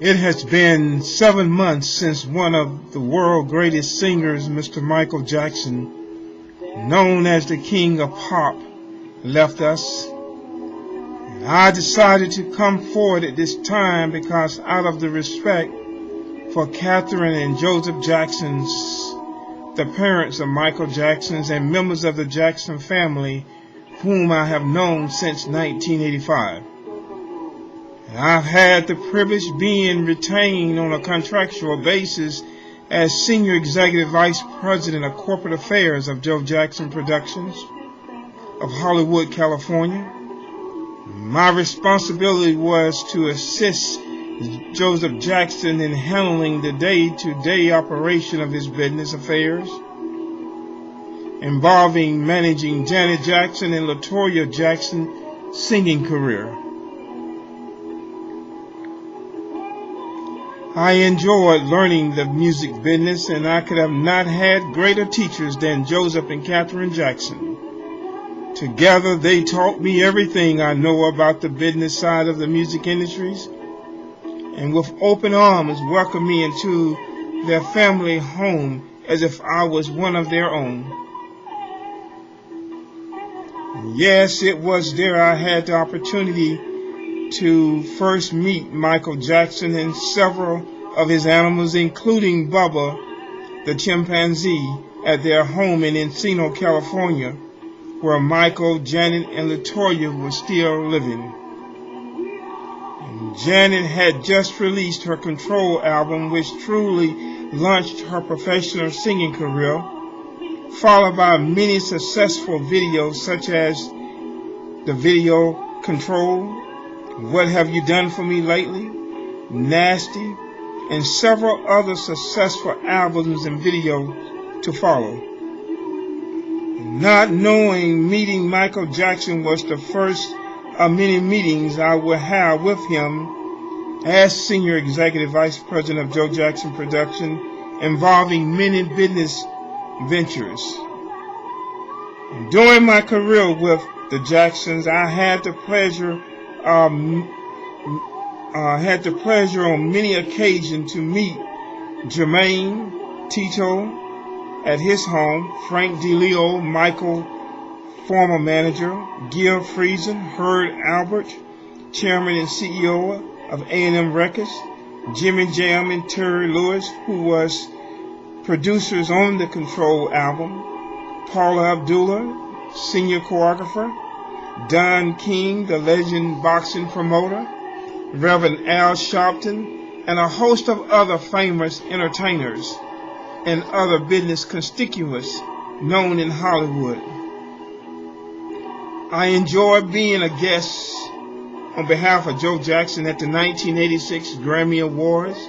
It has been 7 months since one of the world's greatest singers, Mr. Michael Jackson, known as the King of Pop, left us. And I decided to come forward at this time because out of the respect for Katherine and Joseph Jacksons, the parents of Michael Jacksons and members of the Jackson family, whom I have known since 1985. I've had the privilege of being retained on a contractual basis as Senior Executive Vice President of Corporate Affairs of Joe Jackson Productions of Hollywod, California. My responsibility was to assist Joseph Jackson in handling the day-to-day operation of his business affairs, involving managing Janet Jackson and LaToya Jackson's singing career. I enjoyed learning the music business, and I could have not had greater teachers than Joseph and Katherine Jackson. Together, they taught me everything I know about the business side of the music industries, and with open arms welcomed me into their family home as if I was one of their own. Yes, it was there I had the opportunity to first meet Michael Jackson and several of his animals, including Bubba, the chimpanzee, at their home in Encino, California, where Michael, Janet, and LaToya were still living. And Janet had just released her Control album, which truly launched her professional singing career, followed by many successful videos such as the video Control, What Have You Done For Me Lately, Nasty, and several other successful albums and videos to follow. Not knowing meeting Michael Jackson was the first of many meetings I would have with him as Senior Executive Vice President of Joe Jackson Production, involving many business ventures. During my career with the Jacksons, I had the pleasure on many occasions to meet Jermaine, Tito at his home, Frank DeLeo, Michael, former manager, Gil Friesen, Herb Albert, Chairman and CEO of A&M Records, Jimmy Jam and Terry Lewis, who was producers on the Control album, Paula Abdullah, Senior Choreographer, Don King, the legend boxing promoter, Reverend Al Sharpton, and a host of other famous entertainers and other business constituents known in Hollywood. I enjoyed being a guest on behalf of Joe Jackson at the 1986 Grammy Awards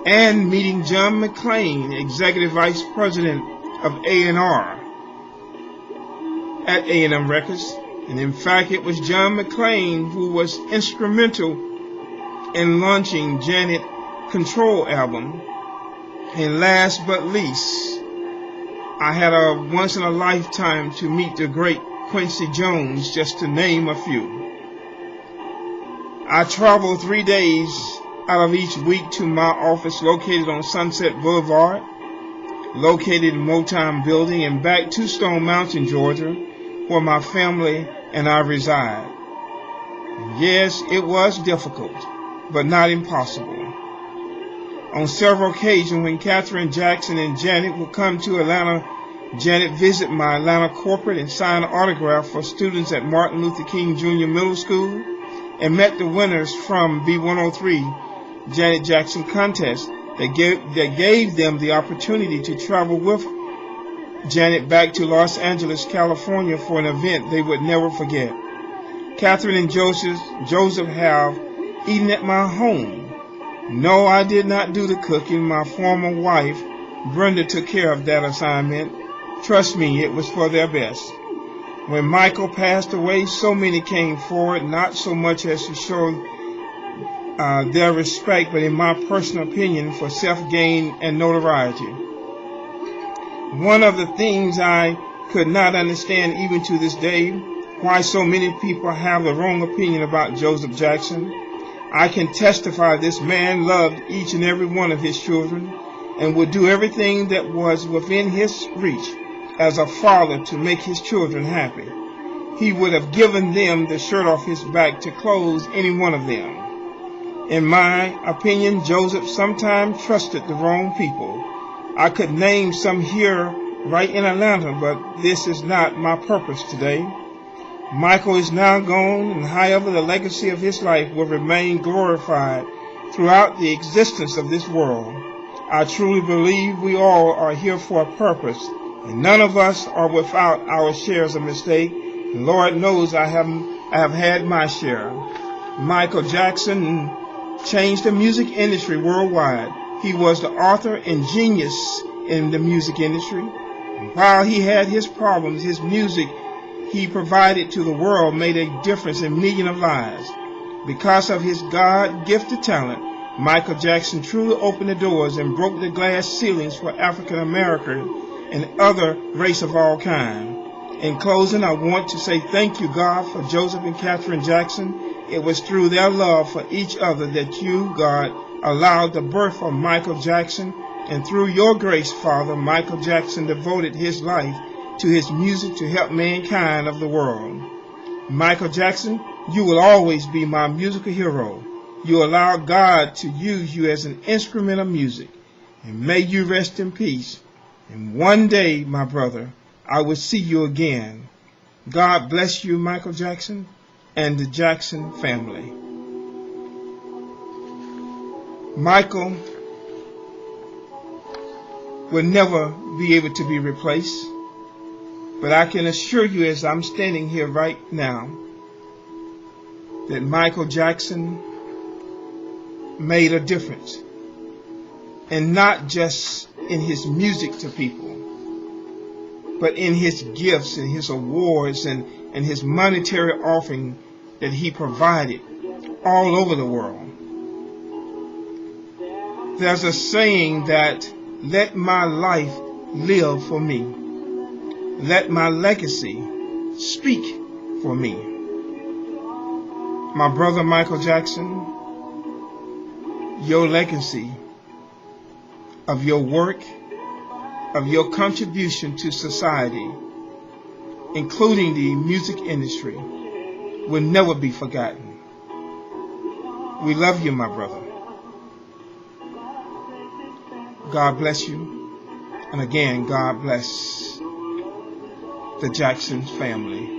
and meeting John McClain, Executive Vice President of A&R at A&M Records. And in fact, it was John McClain who was instrumental in launching Janet Control album. And last but least, I had a once-in-a-lifetime to meet the great Quincy Jones, just to name a few. I traveled 3 days out of each week to my office located on Sunset Boulevard, located in Motown Building, and back to Stone Mountain, Georgia, where my family and I reside. Yes, it was difficult, but not impossible. On several occasions when Katherine Jackson and Janet would come to Atlanta, Janet visited my Atlanta corporate and signed an autograph for students at Martin Luther King Jr. Middle School and met the winners from B103 Janet Jackson contest that gave them the opportunity to travel with Janet back to Los Angeles, California for an event they would never forget. Katherine and Joseph have eaten at my home. No, I did not do the cooking. My former wife, Brenda, took care of that assignment. Trust me, it was for their best. When Michael passed away, so many came forward, not so much as to show their respect, but in my personal opinion, for self-gain and notoriety. One of the things I could not understand even to this day, why so many people have the wrong opinion about Joseph Jackson, I can testify this man loved each and every one of his children and would do everything that was within his reach as a father to make his children happy. He would have given them the shirt off his back to clothe any one of them. In my opinion, Joseph sometimes trusted the wrong people. I could name some here right in Atlanta, but this is not my purpose today. Michael is now gone, and however the legacy of his life will remain glorified throughout the existence of this world. I truly believe we all are here for a purpose, and none of us are without our shares of mistake. And Lord knows I have had my share. Michael Jackson changed the music industry worldwide. He was the author and genius in the music industry. And while he had his problems, his music he provided to the world made a difference in millions of lives. Because of his God-gifted talent, Michael Jackson truly opened the doors and broke the glass ceilings for African Americans and other race of all kind. In closing, I want to say thank you, God, for Joseph and Katherine Jackson. It was through their love for each other that you, God, allowed the birth of Michael Jackson, and through your grace, Father, Michael Jackson devoted his life to his music to help mankind of the world. Michael Jackson, you will always be my musical hero. You allowed God to use you as an instrument of music, and may you rest in peace. And one day, my brother, I will see you again. God bless you, Michael Jackson, and the Jackson family. Michael will never be able to be replaced, but I can assure you as I'm standing here right now that Michael Jackson made a difference, and not just in his music to people, but in his gifts and his awards and his monetary offering that he provided all over the world. There's a saying that, let my life live for me. Let my legacy speak for me. My brother Michael Jackson, your legacy of your work, of your contribution to society, including the music industry, will never be forgotten. We love you, my brother. God bless you. And again, God bless the Jackson family.